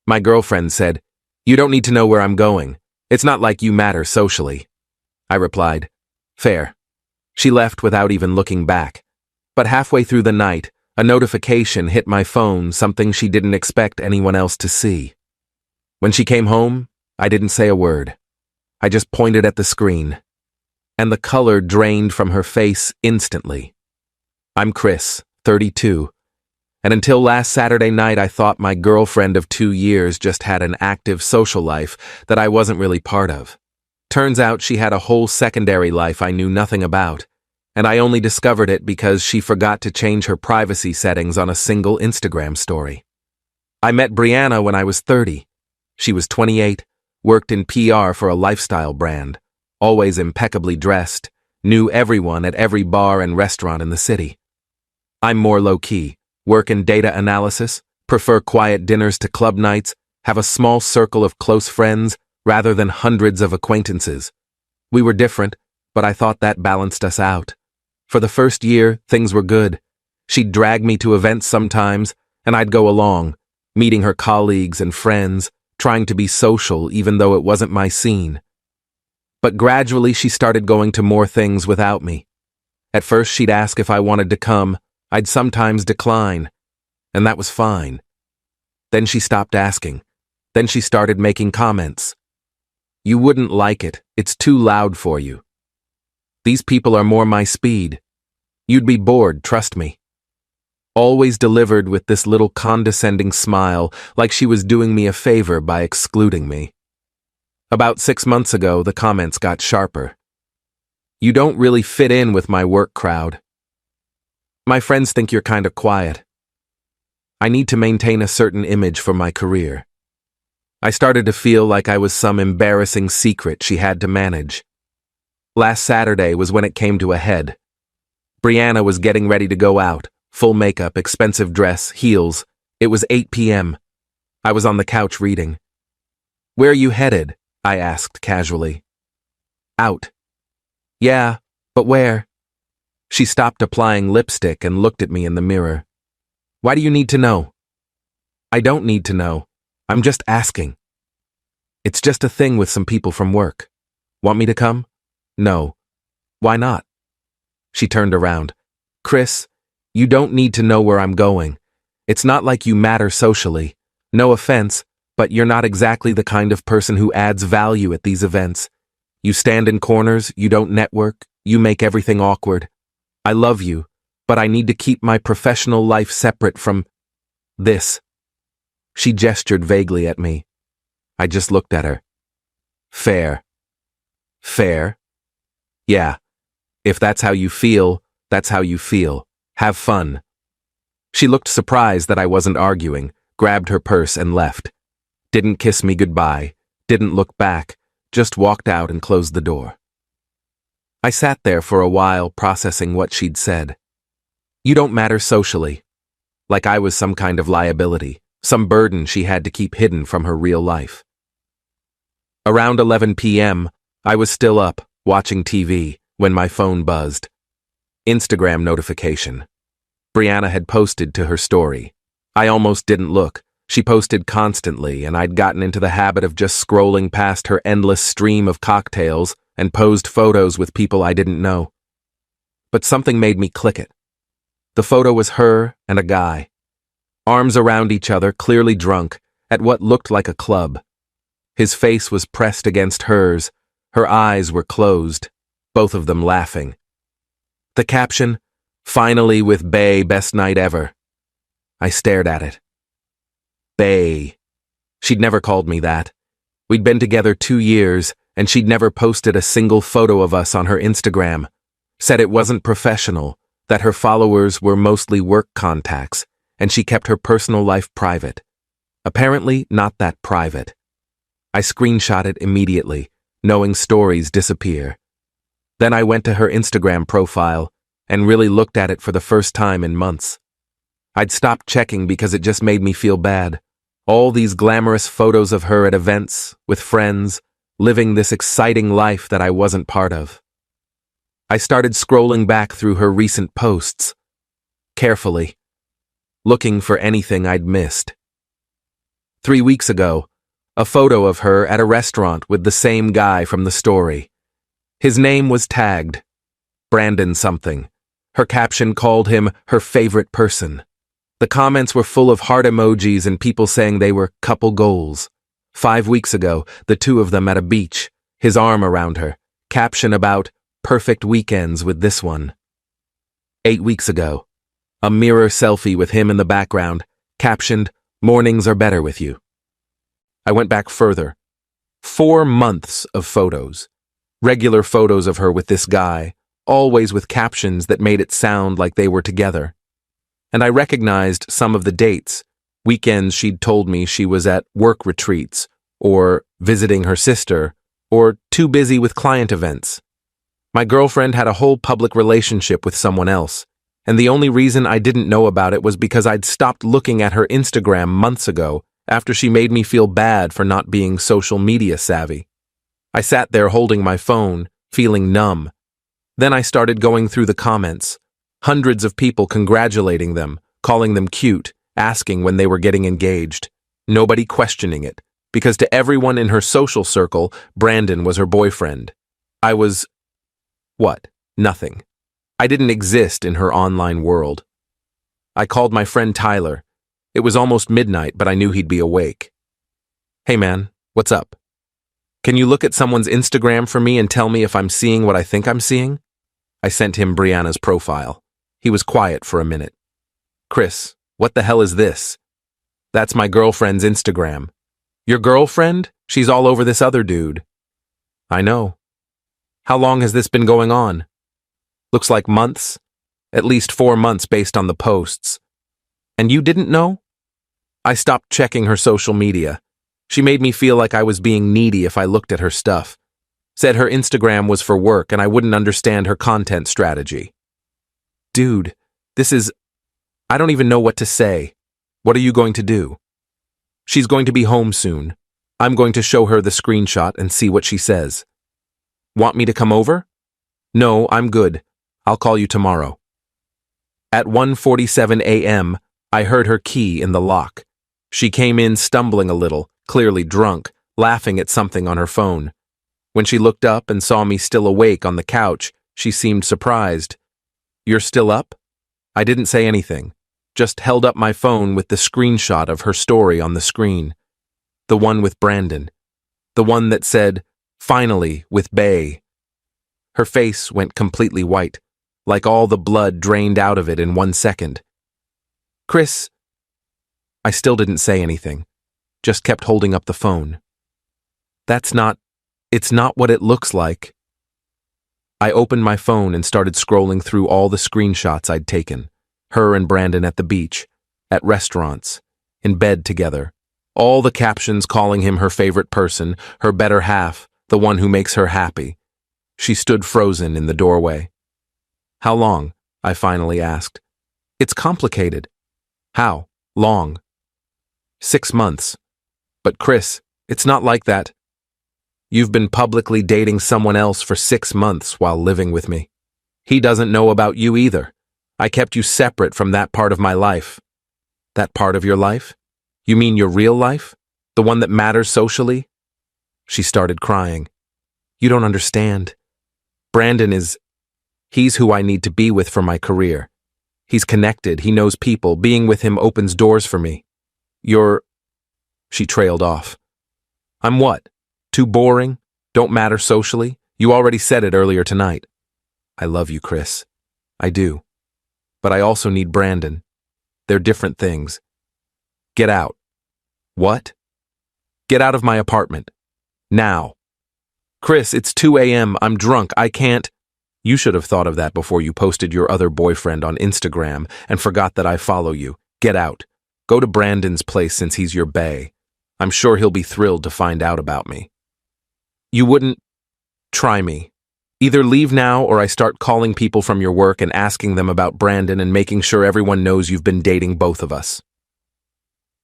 My girlfriend said, "You don't need to know where I'm going. It's not like you matter socially." I replied, "Fair." She left without even looking back. But halfway through the night, a notification hit my phone, something she didn't expect anyone else to see. When she came home, I didn't say a word. I just pointed at the screen. And the color drained from her face instantly. I'm Chris, 32. And until last Saturday night, I thought my girlfriend of 2 years just had an active social life that I wasn't really part of. Turns out she had a whole secondary life I knew nothing about, and I only discovered it because she forgot to change her privacy settings on a single Instagram story. I met Brianna when I was 30. She was 28, worked in PR for a lifestyle brand, always impeccably dressed, knew everyone at every bar and restaurant in the city. I'm more low-key, work in data analysis, prefer quiet dinners to club nights, have a small circle of close friends rather than hundreds of acquaintances. We were different, but I thought that balanced us out. For the first year, things were good. She'd drag me to events sometimes, and I'd go along, meeting her colleagues and friends, trying to be social even though it wasn't my scene. But gradually she started going to more things without me. At first she'd ask if I wanted to come. I'd sometimes decline, and that was fine. Then she stopped asking. Then she started making comments. "You wouldn't like it. It's too loud for you. These people are more my speed. You'd be bored, trust me." Always delivered with this little condescending smile, like she was doing me a favor by excluding me. About 6 months ago, the comments got sharper. "You don't really fit in with my work crowd. My friends think you're kind of quiet. I need to maintain a certain image for my career." I started to feel like I was some embarrassing secret she had to manage. Last Saturday was when it came to a head. Brianna was getting ready to go out, full makeup, expensive dress, heels. It was 8 p.m. I was on the couch reading. "Where are you headed?" I asked casually. "Out." "Yeah, but where?" She stopped applying lipstick and looked at me in the mirror. "Why do you need to know?" "I don't need to know. I'm just asking." "It's just a thing with some people from work. Want me to come?" "No." "Why not?" She turned around. "Chris, you don't need to know where I'm going. It's not like you matter socially. No offense, but you're not exactly the kind of person who adds value at these events. You stand in corners, you don't network, you make everything awkward. I love you, but I need to keep my professional life separate from this." She gestured vaguely at me. I just looked at her. "Fair." "Fair?" "Yeah. If that's how you feel, that's how you feel. Have fun." She looked surprised that I wasn't arguing, grabbed her purse and left. Didn't kiss me goodbye, didn't look back, just walked out and closed the door. I sat there for a while processing what she'd said. You don't matter socially. Like I was some kind of liability, some burden she had to keep hidden from her real life. Around 11 p.m., I was still up, watching TV, when my phone buzzed. Instagram notification. Brianna had posted to her story. I almost didn't look. She posted constantly, and I'd gotten into the habit of just scrolling past her endless stream of cocktails and posed photos with people I didn't know. But something made me click it. The photo was her and a guy. Arms around each other, clearly drunk, at what looked like a club. His face was pressed against hers. Her eyes were closed, both of them laughing. The caption, "Finally with Bae, best night ever." I stared at it. Bae. She'd never called me that. We'd been together 2 years, and she'd never posted a single photo of us on her Instagram. Said it wasn't professional, that her followers were mostly work contacts, and she kept her personal life private. Apparently not that private. I screenshot it immediately, knowing stories disappear. Then I went to her Instagram profile and really looked at it for the first time in months. I'd stopped checking because it just made me feel bad. All these glamorous photos of her at events, with friends, living this exciting life that I wasn't part of. I started scrolling back through her recent posts, carefully, looking for anything I'd missed. 3 weeks ago, a photo of her at a restaurant with the same guy from the story. His name was tagged Brandon something. Her caption called him her favorite person. The comments were full of heart emojis and people saying they were couple goals. 5 weeks ago, the two of them at a beach, his arm around her, caption about perfect weekends with this one. 8 weeks ago, a mirror selfie with him in the background, captioned, mornings are better with you. I went back further. 4 months of photos. Regular photos of her with this guy, always with captions that made it sound like they were together. And I recognized some of the dates, weekends she'd told me she was at work retreats, or visiting her sister, or too busy with client events. My girlfriend had a whole public relationship with someone else, and the only reason I didn't know about it was because I'd stopped looking at her Instagram months ago after she made me feel bad for not being social media savvy. I sat there holding my phone, feeling numb. Then I started going through the comments. Hundreds of people congratulating them, calling them cute, asking when they were getting engaged. Nobody questioning it, because to everyone in her social circle, Brandon was her boyfriend. I was... what? Nothing. I didn't exist in her online world. I called my friend Tyler. It was almost midnight, but I knew he'd be awake. Hey man, what's up? Can you look at someone's Instagram for me and tell me if I'm seeing what I think I'm seeing? I sent him Brianna's profile. He was quiet for a minute. Chris, what the hell is this? That's my girlfriend's Instagram. Your girlfriend? She's all over this other dude. I know. How long has this been going on? Looks like months. At least 4 months based on the posts. And you didn't know? I stopped checking her social media. She made me feel like I was being needy if I looked at her stuff. Said her Instagram was for work and I wouldn't understand her content strategy. Dude, I don't even know what to say. What are you going to do? She's going to be home soon. I'm going to show her the screenshot and see what she says. Want me to come over? No, I'm good. I'll call you tomorrow. At 1:47 a.m., I heard her key in the lock. She came in stumbling a little, clearly drunk, laughing at something on her phone. When she looked up and saw me still awake on the couch, she seemed surprised. You're still up? I didn't say anything, just held up my phone with the screenshot of her story on the screen. The one with Brandon. The one that said, finally, with Bay. Her face went completely white, like all the blood drained out of it in 1 second. Chris, I still didn't say anything, just kept holding up the phone. It's not what it looks like. I opened my phone and started scrolling through all the screenshots I'd taken. Her and Brandon at the beach, at restaurants, in bed together. All the captions calling him her favorite person, her better half, the one who makes her happy. She stood frozen in the doorway. How long? I finally asked. It's complicated. How? Long. 6 months. But Chris, it's not like that. You've been publicly dating someone else for 6 months while living with me. He doesn't know about you either. I kept you separate from that part of my life. That part of your life? You mean your real life? The one that matters socially? She started crying. You don't understand. Brandon he's who I need to be with for my career. He's connected, he knows people, being with him opens doors for me. She trailed off. I'm what? Too boring? Don't matter socially? You already said it earlier tonight. I love you, Chris. I do. But I also need Brandon. They're different things. Get out. What? Get out of my apartment. Now. Chris, it's 2 a.m. I'm drunk. I can't. You should have thought of that before you posted your other boyfriend on Instagram and forgot that I follow you. Get out. Go to Brandon's place since he's your bae. I'm sure he'll be thrilled to find out about me. You wouldn't try me. Either leave now or I start calling people from your work and asking them about Brandon and making sure everyone knows you've been dating both of us.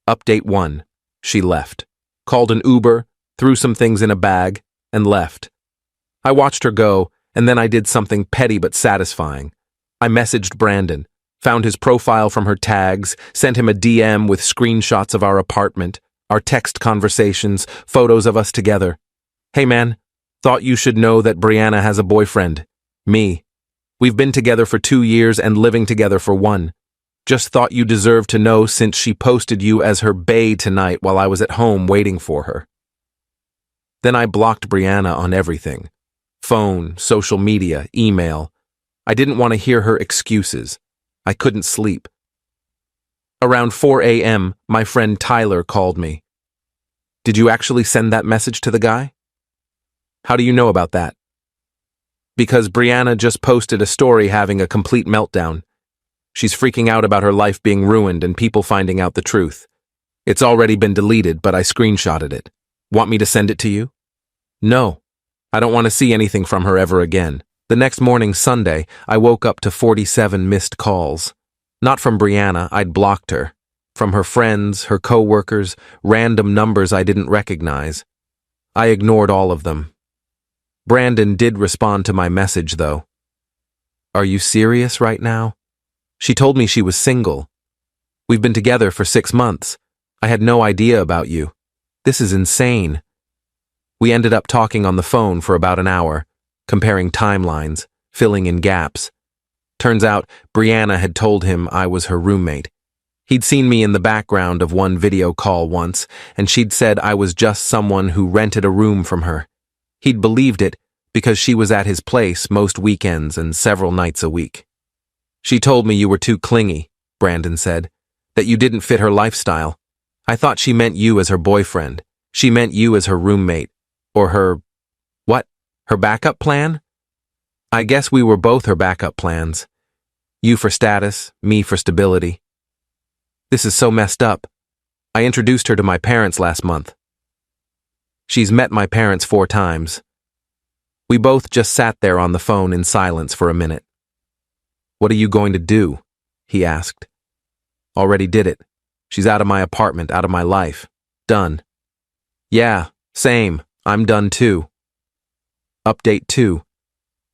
Update 1. She left. Called an Uber, threw some things in a bag, and left. I watched her go, and then I did something petty but satisfying. I messaged Brandon, found his profile from her tags, sent him a DM with screenshots of our apartment, Our text conversations, photos of us together. Hey man, thought you should know that Brianna has a boyfriend. Me. We've been together for 2 years and living together for 1. Just thought you deserved to know since she posted you as her bae tonight while I was at home waiting for her. Then I blocked Brianna on everything. Phone, social media, email. I didn't want to hear her excuses. I couldn't sleep. Around 4 a.m., my friend Tyler called me. Did you actually send that message to the guy? How do you know about that? Because Brianna just posted a story having a complete meltdown. She's freaking out about her life being ruined and people finding out the truth. It's already been deleted, but I screenshotted it. Want me to send it to you? No. I don't want to see anything from her ever again. The next morning, Sunday, I woke up to 47 missed calls. Not from Brianna, I'd blocked her. From her friends, her co-workers, random numbers I didn't recognize. I ignored all of them. Brandon did respond to my message, though. Are you serious right now? She told me she was single. We've been together for 6 months. I had no idea about you. This is insane. We ended up talking on the phone for about an hour, comparing timelines, filling in gaps. Turns out, Brianna had told him I was her roommate. He'd seen me in the background of one video call once, and she'd said I was just someone who rented a room from her. He'd believed it because she was at his place most weekends and several nights a week. She told me you were too clingy, Brandon said, that you didn't fit her lifestyle. I thought she meant you as her boyfriend. She meant you as her roommate. Or her... what? Her backup plan? I guess we were both her backup plans. You for status, me for stability. This is so messed up. I introduced her to my parents last month. She's met my parents 4 times. We both just sat there on the phone in silence for a minute. What are you going to do? He asked. Already did it. She's out of my apartment, out of my life. Done. Yeah, same. I'm done too. Update 2.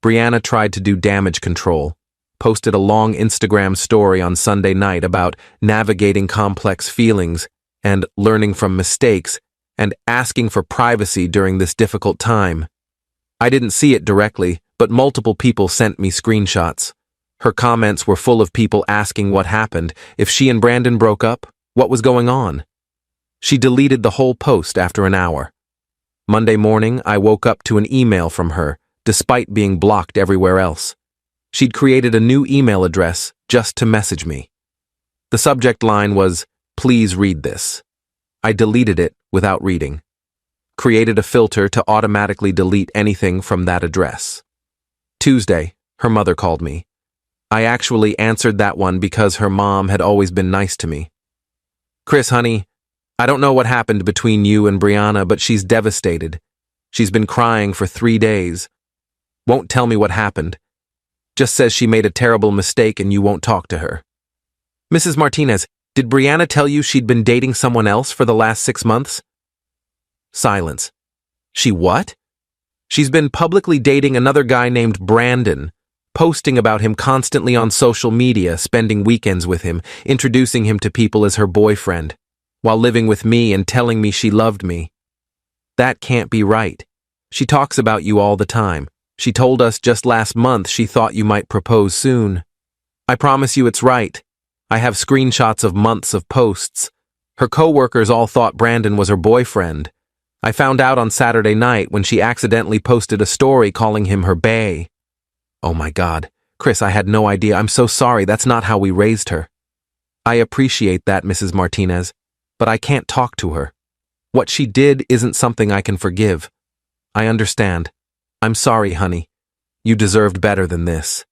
Brianna tried to do damage control. Posted a long Instagram story on Sunday night about navigating complex feelings and learning from mistakes and asking for privacy during this difficult time. I didn't see it directly, but multiple people sent me screenshots. Her comments were full of people asking what happened, if she and Brandon broke up, what was going on. She deleted the whole post after an hour. Monday morning, I woke up to an email from her, despite being blocked everywhere else. She'd created a new email address just to message me. The subject line was, "Please read this." I deleted it without reading. Created a filter to automatically delete anything from that address. Tuesday, her mother called me. I actually answered that one because her mom had always been nice to me. Chris, honey, I don't know what happened between you and Brianna, but she's devastated. She's been crying for 3 days. Won't tell me what happened. Just says she made a terrible mistake and you won't talk to her. Mrs. Martinez, did Brianna tell you she'd been dating someone else for the last 6 months? Silence. She what? She's been publicly dating another guy named Brandon, posting about him constantly on social media, spending weekends with him, introducing him to people as her boyfriend, while living with me and telling me she loved me. That can't be right. She talks about you all the time. She told us just last month she thought you might propose soon. I promise you it's right. I have screenshots of months of posts. Her co-workers all thought Brandon was her boyfriend. I found out on Saturday night when she accidentally posted a story calling him her bae. Oh my God. Chris, I had no idea. I'm so sorry. That's not how we raised her. I appreciate that, Mrs. Martinez, but I can't talk to her. What she did isn't something I can forgive. I understand. I'm sorry, honey. You deserved better than this.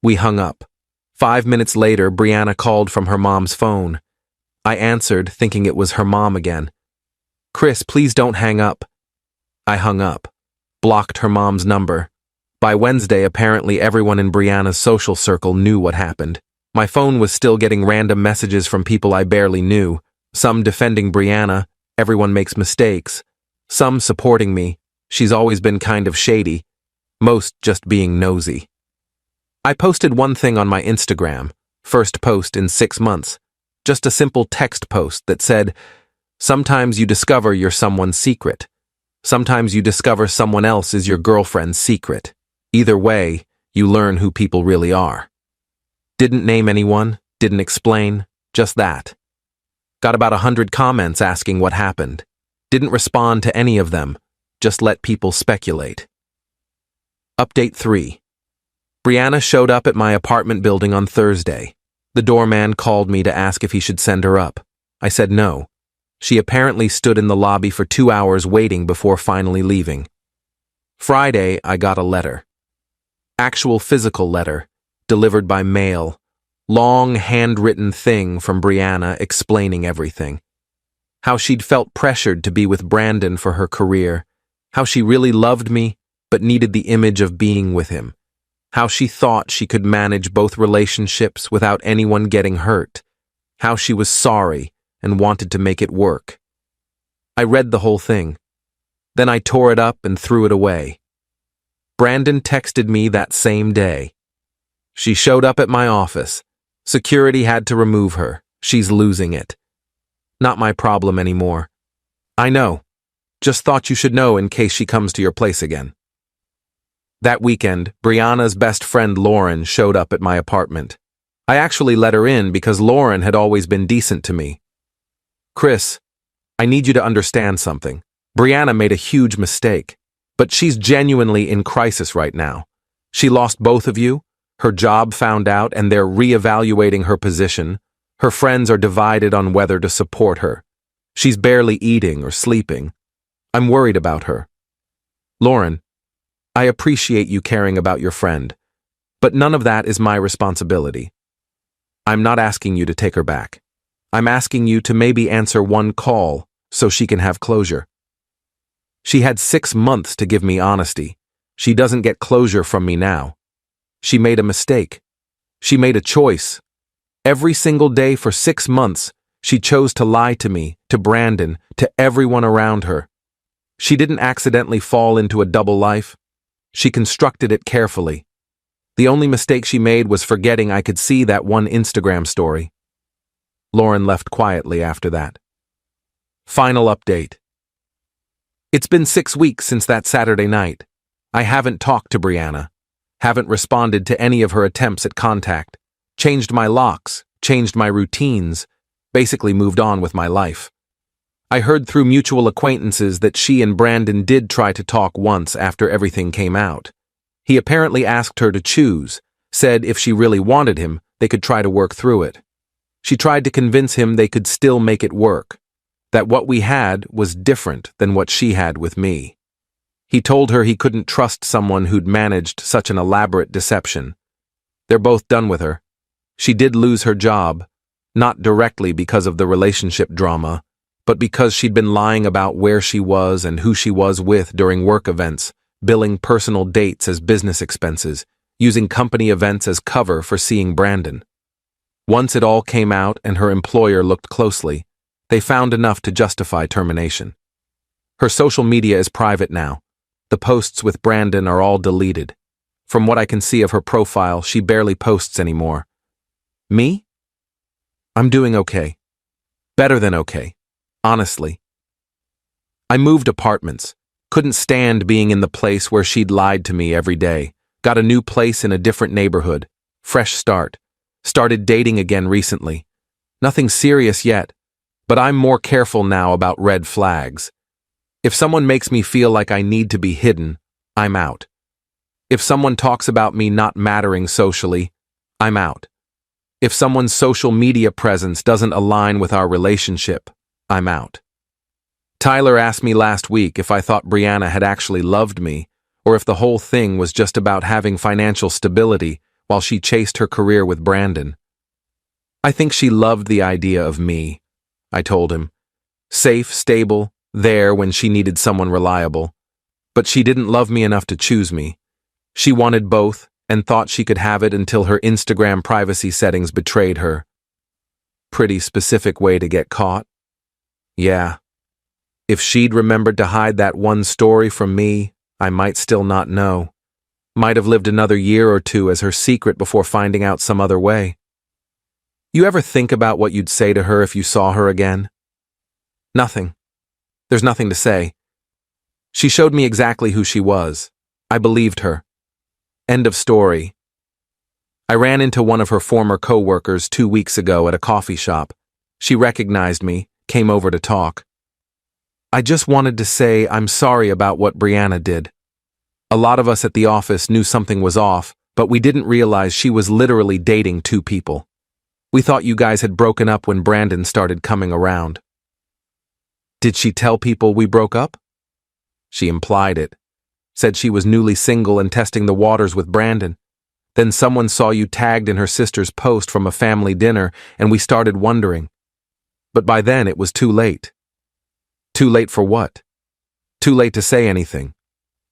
We hung up. 5 minutes later, Brianna called from her mom's phone. I answered, thinking it was her mom again. Chris, please don't hang up. I hung up. Blocked her mom's number. By Wednesday, apparently everyone in Brianna's social circle knew what happened. My phone was still getting random messages from people I barely knew. Some defending Brianna, everyone makes mistakes. Some supporting me, she's always been kind of shady. Most just being nosy. I posted one thing on my Instagram, first post in 6 months. Just a simple text post that said, Sometimes you discover you're someone's secret. Sometimes you discover someone else is your girlfriend's secret. Either way, you learn who people really are. Didn't name anyone, didn't explain, just that. Got about 100 comments asking what happened. Didn't respond to any of them, just let people speculate. Update 3. Brianna showed up at my apartment building on Thursday. The doorman called me to ask if he should send her up. I said no. She apparently stood in the lobby for 2 hours waiting before finally leaving. Friday, I got a letter. Actual physical letter, delivered by mail. Long handwritten thing from Brianna explaining everything. How she'd felt pressured to be with Brandon for her career. How she really loved me, but needed the image of being with him. How she thought she could manage both relationships without anyone getting hurt. How she was sorry and wanted to make it work. I read the whole thing. Then I tore it up and threw it away. Brandon texted me that same day. She showed up at my office. Security had to remove her. She's losing it. Not my problem anymore. I know. Just thought you should know in case she comes to your place again. That weekend, Brianna's best friend Lauren showed up at my apartment. I actually let her in because Lauren had always been decent to me. Chris, I need you to understand something. Brianna made a huge mistake, but she's genuinely in crisis right now. She lost both of you, her job found out, and they're reevaluating her position. Her friends are divided on whether to support her. She's barely eating or sleeping. I'm worried about her. Lauren, I appreciate you caring about your friend, but none of that is my responsibility. I'm not asking you to take her back. I'm asking you to maybe answer one call so she can have closure. She had 6 months to give me honesty. She doesn't get closure from me now. She made a mistake. She made a choice. Every single day for 6 months, she chose to lie to me, to Brandon, to everyone around her. She didn't accidentally fall into a double life. She constructed it carefully. The only mistake she made was forgetting I could see that one Instagram story. Lauren left quietly after that. Final update. It's been 6 weeks since that Saturday night. I haven't talked to Brianna. Haven't responded to any of her attempts at contact. Changed my locks, changed my routines, basically moved on with my life. I heard through mutual acquaintances that she and Brandon did try to talk once after everything came out. He apparently asked her to choose, said if she really wanted him, they could try to work through it. She tried to convince him they could still make it work, that what we had was different than what she had with me. He told her he couldn't trust someone who'd managed such an elaborate deception. They're both done with her. She did lose her job, not directly because of the relationship drama, but because she'd been lying about where she was and who she was with during work events, billing personal dates as business expenses, using company events as cover for seeing Brandon. Once it all came out and her employer looked closely, they found enough to justify termination. Her social media is private now. The posts with Brandon are all deleted. From what I can see of her profile, she barely posts anymore. Me? I'm doing okay. Better than okay. Honestly. I moved apartments. Couldn't stand being in the place where she'd lied to me every day. Got a new place in a different neighborhood. Fresh start. Started dating again recently. Nothing serious yet, but I'm more careful now about red flags. If someone makes me feel like I need to be hidden, I'm out. If someone talks about me not mattering socially, I'm out. If someone's social media presence doesn't align with our relationship, I'm out. Tyler asked me last week if I thought Brianna had actually loved me, or if the whole thing was just about having financial stability while she chased her career with Brandon. I think she loved the idea of me, I told him. Safe, stable, there when she needed someone reliable. But she didn't love me enough to choose me. She wanted both and thought she could have it until her Instagram privacy settings betrayed her. Pretty specific way to get caught. Yeah. If she'd remembered to hide that one story from me, I might still not know. Might have lived another year or two as her secret before finding out some other way. You ever think about what you'd say to her if you saw her again? Nothing. There's nothing to say. She showed me exactly who she was. I believed her. End of story. I ran into one of her former co-workers 2 weeks ago at a coffee shop. She recognized me, came over to talk. I just wanted to say I'm sorry about what Brianna did. A lot of us at the office knew something was off, but we didn't realize she was literally dating 2 people. We thought you guys had broken up when Brandon started coming around. Did she tell people we broke up? She implied it. Said she was newly single and testing the waters with Brandon. Then someone saw you tagged in her sister's post from a family dinner, and we started wondering. But by then it was too late. Too late for what? Too late to say anything.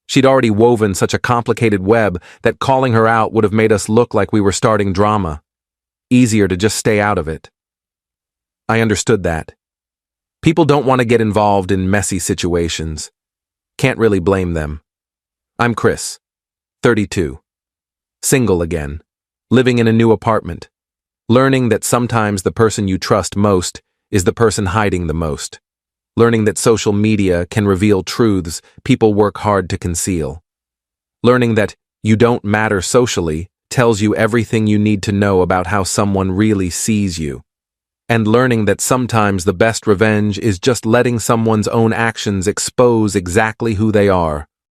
She'd already woven such a complicated web that calling her out would have made us look like we were starting drama. Easier to just stay out of it. I understood that. People don't want to get involved in messy situations. Can't really blame them. I'm Chris, 32. Single again. Living in a new apartment. Learning that sometimes the person you trust most is the person hiding the most. Learning that social media can reveal truths people work hard to conceal. Learning that you don't matter socially tells you everything you need to know about how someone really sees you. And learning that sometimes the best revenge is just letting someone's own actions expose exactly who they are.